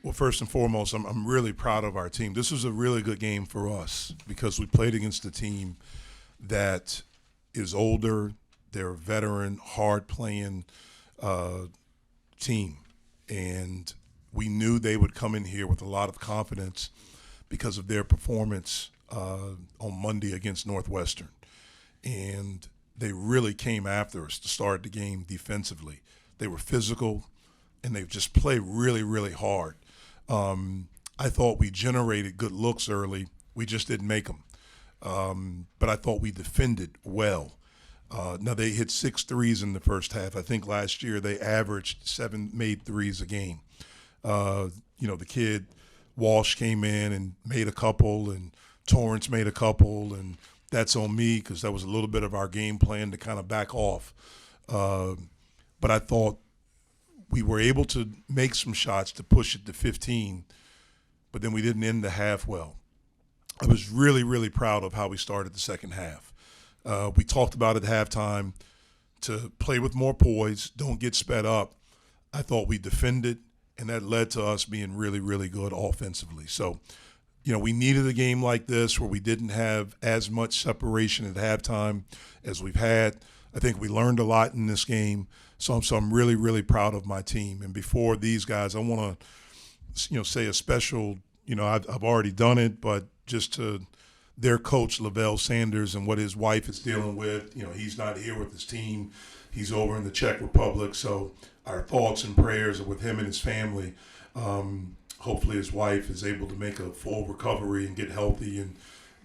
Well, first and foremost, I'm really proud of our team. This was a really good game for us because we played against a team that is older. They're a veteran, hard-playing team. And we knew they would come in here with a lot of confidence because of their performance on Monday against Northwestern. And they really came after us to start the game defensively. They were physical, and they just played really, really hard. I thought we generated good looks early. We just didn't make them. But I thought we defended well. Now, they hit 6 threes in the first half. I think last year they averaged 7 made threes a game. The kid Walsh came in and made a couple, and Torrance made a couple, and that's on me because that was a little bit of our game plan to kind of back off. But I thought we were able to make some shots to push it to 15, but then we didn't end the half well. I was really, really proud of how we started the second half. We talked about at halftime to play with more poise, don't get sped up. I thought we defended, and that led to us being really, really good offensively. So, we needed a game like this where we didn't have as much separation at halftime as we've had. I think we learned a lot in this game. So I'm really, really proud of my team. And before these guys, I want to, say a special, I've already done it, but just to their coach, Lavelle Sanders, and what his wife is dealing with. He's not here with his team. He's over in the Czech Republic. So our thoughts and prayers are with him and his family. Hopefully his wife is able to make a full recovery and get healthy, and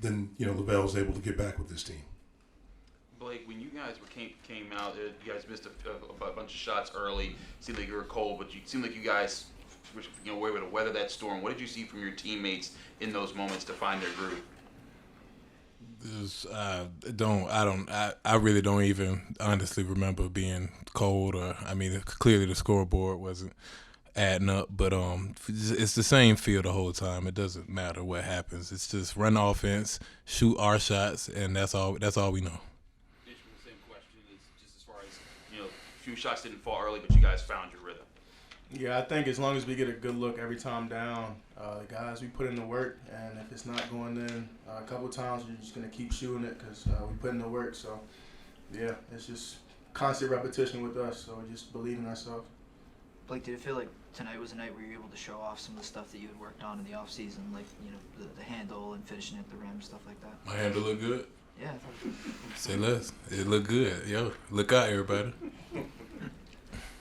then, Lavelle's able to get back with his team. Blake, when you guys came out, you guys missed a bunch of shots early. It seemed like you were cold, but it seemed like you guys were able to weather that storm. What did you see from your teammates in those moments to find their groove? I really don't even honestly remember being cold, or clearly the scoreboard wasn't adding up, but it's the same feel the whole time. It doesn't matter what happens. It's just run offense, shoot our shots, and that's all we know. Same question is just as far as, a few shots didn't fall early, but you guys found your rhythm. Yeah, I think as long as we get a good look every time down, the guys, we put in the work, and if it's not going in a couple of times, we're just going to keep shooting it because we put in the work. So, yeah, it's just constant repetition with us, so just believe in ourselves. Blake, did it feel like tonight was a night where you were able to show off some of the stuff that you had worked on in the offseason, like, the handle and finishing at the rim, stuff like that? My handle look good? Yeah, I thought Say less. It looked good. Yo, look out, everybody.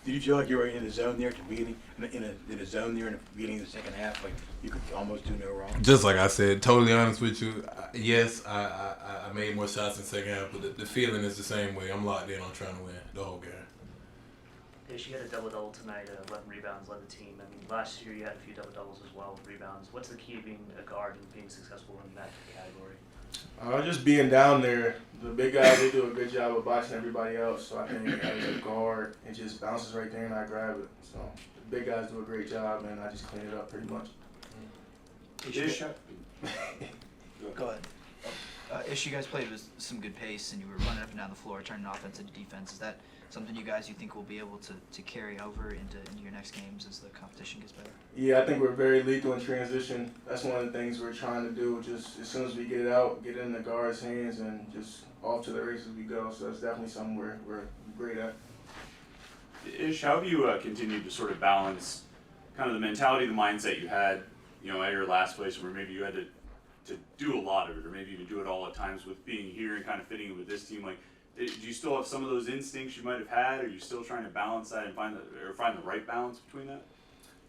Did you feel like you were in the zone there at the beginning, in a zone there in the beginning of the second half, like you could almost do no wrong? Just like I said, totally honest with you. Yes, I made more shots in the second half, but the feeling is the same way. I'm locked in on trying to win the whole game. She had a double-double tonight, 11 rebounds, led the team. Last year you had a few double-doubles as well, rebounds. What's the key to being a guard and being successful in that category? Just being down there, the big guys, they do a good job of boxing everybody else. So I think as a guard, it just bounces right there and I grab it. So the big guys do a great job, and I just clean it up pretty much. Go ahead. Ish, you guys played with some good pace, and you were running up and down the floor, turning offense into defense. Is that something you think will be able to carry over into your next games as the competition gets better? Yeah, I think we're very lethal in transition. That's one of the things we're trying to do. Just as soon as we get it out, get it in the guard's hands, and just off to the races we go. So it's definitely something we're great at. Ish, how have you continued to sort of balance kind of the mentality, the mindset you had, at your last place, where maybe you had to do a lot of it, or maybe even do it all at times, with being here and kind of fitting in with this team? Like, do you still have some of those instincts you might have had? Are you still trying to balance that and find the right balance between that?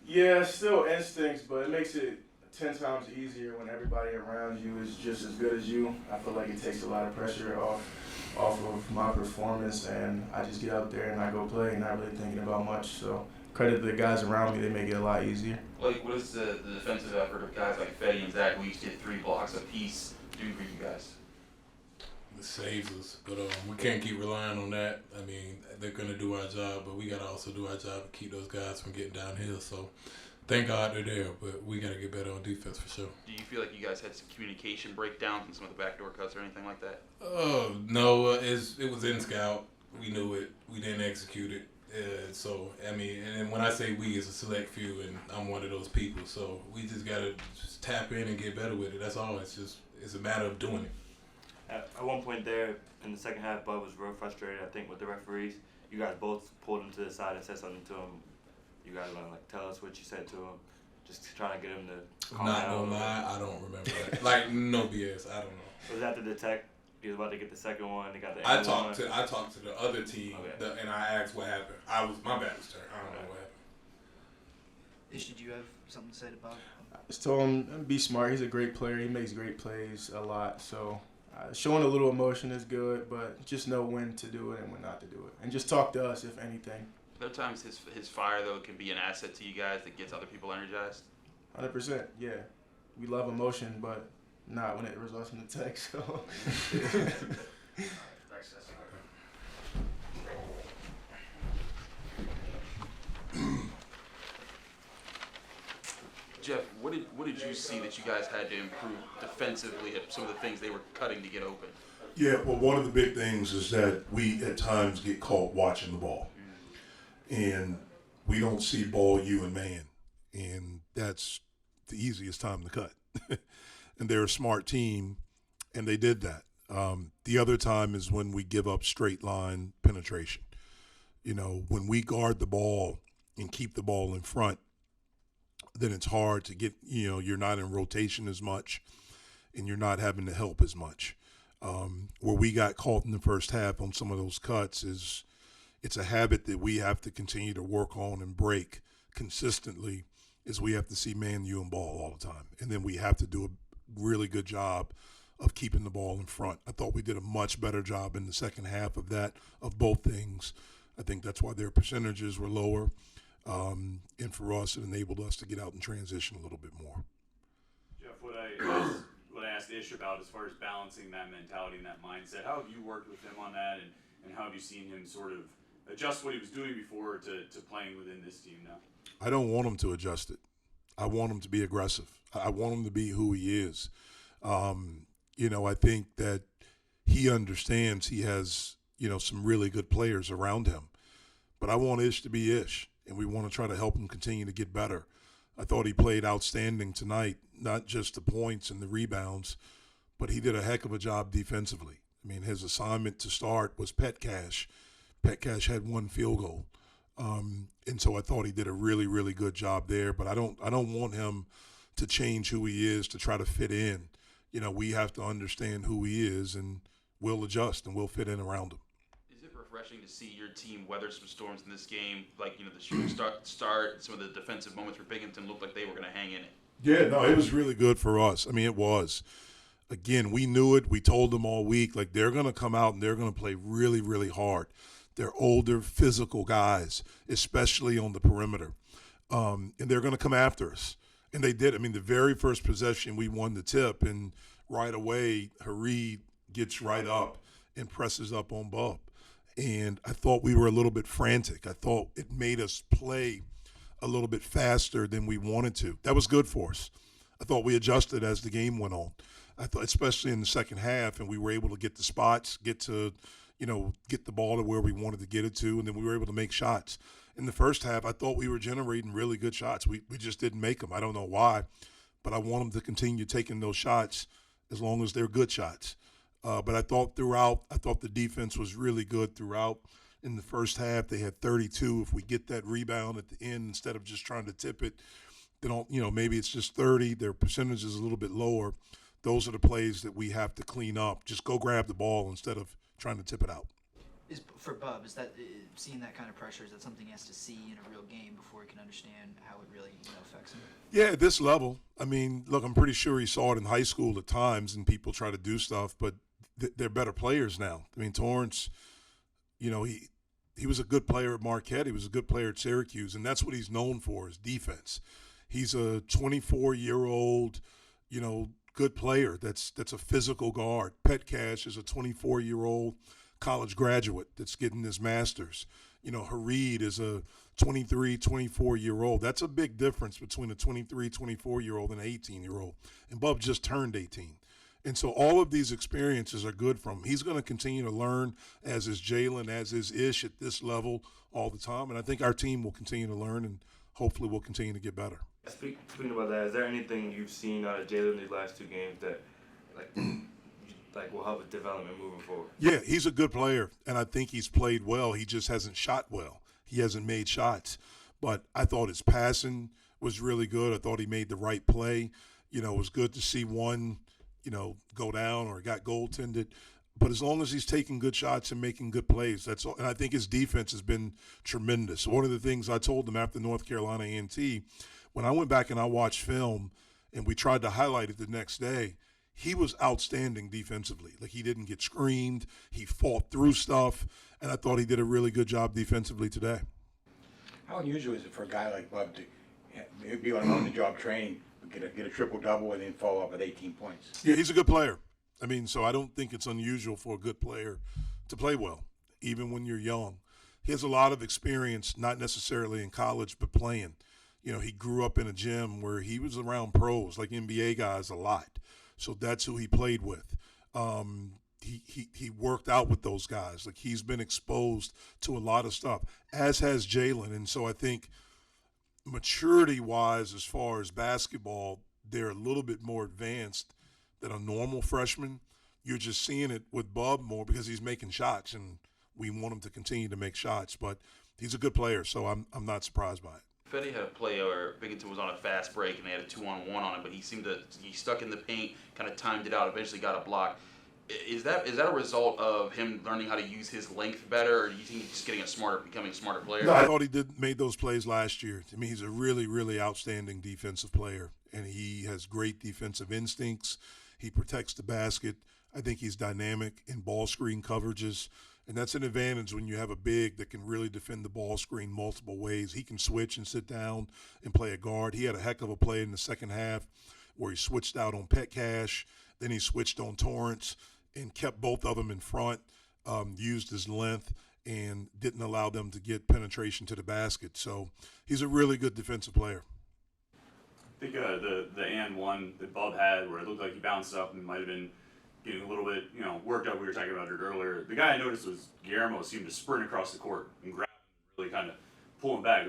Yeah, still instincts, but it makes it 10 times easier when everybody around you is just as good as you. I feel like it takes a lot of pressure off of my performance, and I just get out there and I go play, not really thinking about much. So credit to the guys around me, they make it a lot easier. Like, what does the defensive effort of guys like Fetty and Zach, who each did 3 blocks apiece, do for you guys? It saves us, but we can't keep relying on that. They're going to do our job, but we got to also do our job to keep those guys from getting downhill. So thank God they're there, but we got to get better on defense for sure. Do you feel like you guys had some communication breakdowns and some of the backdoor cuts or anything like that? No, it was in scout. We knew it. We didn't execute it. So I mean, and when I say we, it's a select few, and I'm one of those people. So we just gotta just tap in and get better with it. That's all. It's a matter of doing it. At one point there in the second half, Bud was real frustrated, I think, with the referees. You guys both pulled him to the side and said something to him. You guys want to like tell us what you said to him, just trying to get him to calm Not down. gonna lie, I don't remember that. Like no BS. I don't know. Was that the tech? He was about to get the second one. They got the. I end talked one. to the other team, Okay. and I asked what happened. My back was turned. I don't know what happened. Ish, did you have something to say about? I just told him be smart. He's a great player. He makes great plays a lot. So showing a little emotion is good, but just know when to do it and when not to do it, and just talk to us if anything. There are times his fire though can be an asset to you guys that gets other people energized. 100%. Yeah, we love emotion, but not when it results in the text. So. Jeff, what did you see that you guys had to improve defensively at some of the things they were cutting to get open? Yeah, well, one of the big things is that we at times get caught watching the ball. And we don't see ball, you, and man. And that's the easiest time to cut. And they're a smart team, and they did that. The other time is when we give up straight line penetration. You know, when we guard the ball and keep the ball in front, then it's hard to get, you know, you're not in rotation as much and you're not having to help as much. Where we got caught in the first half on some of those cuts is it's a habit that we have to continue to work on and break consistently is we have to see man, you, and ball all the time. And then we have to do a really good job of keeping the ball in front. I thought we did a much better job in the second half of that, of both things. I think that's why their percentages were lower. And for us, it enabled us to get out and transition a little bit more. Jeff, what I asked Ish about as far as balancing that mentality and that mindset, how have you worked with him on that, and how have you seen him sort of adjust what he was doing before to playing within this team now? I don't want him to adjust it. I want him to be aggressive. I want him to be who he is. You know, I think that he understands he has, you know, some really good players around him. But I want Ish to be Ish, and we want to try to help him continue to get better. I thought he played outstanding tonight, not just the points and the rebounds, but he did a heck of a job defensively. I mean, his assignment to start was Pet Cash. Pet Cash had one field goal. And so I thought he did a really, really good job there. But I don't want him to change who he is to try to fit in. You know, we have to understand who he is, and we'll adjust and we'll fit in around him. Is it refreshing to see your team weather some storms in this game? Like, you know, the shooting start, some of the defensive moments where Binghamton looked like they were going to hang in it. Yeah, no, it was really good for us. I mean, it was. Again, we knew it. We told them all week, like, they're going to come out and they're going to play really, really hard. They're older, physical guys, especially on the perimeter. And they're going to come after us. And they did. I mean, the very first possession, we won the tip, and right away, Hareed gets right up and presses up on Bub. And I thought we were a little bit frantic. I thought it made us play a little bit faster than we wanted to. That was good for us. I thought we adjusted as the game went on. I thought, especially in the second half, and we were able to get the spots, get the ball to where we wanted to get it to, and then we were able to make shots. In the first half, I thought we were generating really good shots. We just didn't make them. I don't know why, but I want them to continue taking those shots as long as they're good shots. But I thought the defense was really good throughout. In the first half, they had 32. If we get that rebound at the end instead of just trying to tip it, then maybe it's just 30. Their percentage is a little bit lower. Those are the plays that we have to clean up. Just go grab the ball instead of trying to tip it out. For Bub, is that seeing that kind of pressure? Is that something he has to see in a real game before he can understand how it really affects him? Yeah, at this level. I mean, look, I'm pretty sure he saw it in high school at times, and people try to do stuff, but they're better players now. I mean, Torrance, he was a good player at Marquette. He was a good player at Syracuse, and that's what he's known for is defense. He's a 24-year-old, good player that's a physical guard. Pet Cash is a 24-year-old college graduate that's getting his master's. Hareed is a 23, 24-year-old. That's a big difference between a 23, 24-year-old and an 18-year-old. And Bub just turned 18. And so all of these experiences are good for him. He's going to continue to learn, as is Jalen, as is Ish at this level all the time. And I think our team will continue to learn, and hopefully we'll continue to get better. Speaking about that, is there anything you've seen out of Jalen these last 2 games that will help his development moving forward? Yeah, he's a good player, and I think he's played well. He just hasn't shot well. He hasn't made shots. But I thought his passing was really good. I thought he made the right play. It was good to see one, go down or got goaltended. But as long as he's taking good shots and making good plays, that's all. And I think his defense has been tremendous. One of the things I told him after North Carolina A&T, when I went back and I watched film and we tried to highlight it the next day, he was outstanding defensively. Like, he didn't get screened. He fought through stuff, and I thought he did a really good job defensively today. How unusual is it for a guy like Bub to be on-the-job training, get a triple-double, and then follow up with 18 points? Yeah, he's a good player. So I don't think it's unusual for a good player to play well, even when you're young. He has a lot of experience, not necessarily in college, but playing. He grew up in a gym where he was around pros, like NBA guys, a lot. So that's who he played with. He worked out with those guys. Like, he's been exposed to a lot of stuff, as has Jalen. And so I think maturity-wise, as far as basketball, they're a little bit more advanced than a normal freshman. You're just seeing it with Bub more because he's making shots, and we want him to continue to make shots. But he's a good player, so I'm not surprised by it. Fetty had a play where Binghamton was on a fast break and they had a 2-on-1 on it, but he stuck in the paint, kind of timed it out, eventually got a block. Is that a result of him learning how to use his length better, or do you think he's just becoming a smarter player? No, I thought he made those plays last year. He's a really, really outstanding defensive player, and he has great defensive instincts. He protects the basket. I think he's dynamic in ball screen coverages, and that's an advantage when you have a big that can really defend the ball screen multiple ways. He can switch and sit down and play a guard. He had a heck of a play in the second half where he switched out on Petcash, then he switched on Torrance and kept both of them in front, used his length, and didn't allow them to get penetration to the basket. So he's a really good defensive player. I think the and one that Bub had, where it looked like he bounced up and might have been getting a little bit, worked up. We were talking about it earlier. The guy I noticed was Guillermo seemed to sprint across the court and grab him and really kind of pull him back.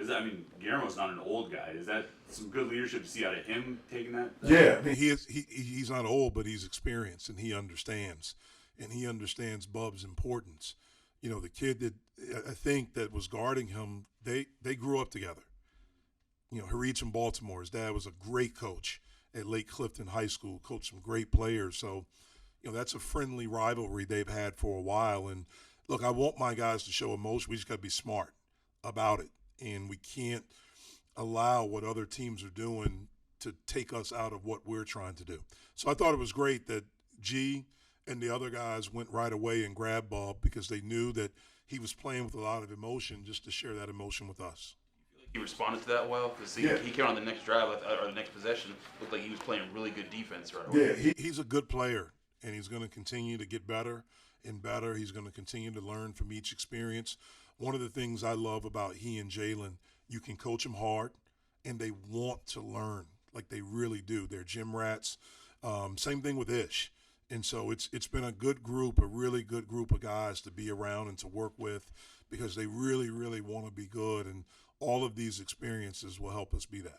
Guillermo's not an old guy. Is that some good leadership to see out of him taking that? Yeah, he's not old, but he's experienced, and he understands. And he understands Bub's importance. The kid that I think that was guarding him, they grew up together. Harich in Baltimore, his dad was a great coach at Lake Clifton High School, coached some great players. So, that's a friendly rivalry they've had for a while. And, look, I want my guys to show emotion. We just got to be smart about it. And we can't allow what other teams are doing to take us out of what we're trying to do. So I thought it was great that G and the other guys went right away and grabbed Bob because they knew that he was playing with a lot of emotion just to share that emotion with us. He responded to that well because he came on the next drive or the next possession. Looked like he was playing really good defense right away. Yeah, he's a good player, and he's going to continue to get better and better. He's going to continue to learn from each experience. One of the things I love about he and Jalen, you can coach them hard, and they want to learn like they really do. They're gym rats. Same thing with Ish. And so it's been a good group, a really good group of guys to be around and to work with because they really, really want to be good. And all of these experiences will help us be that.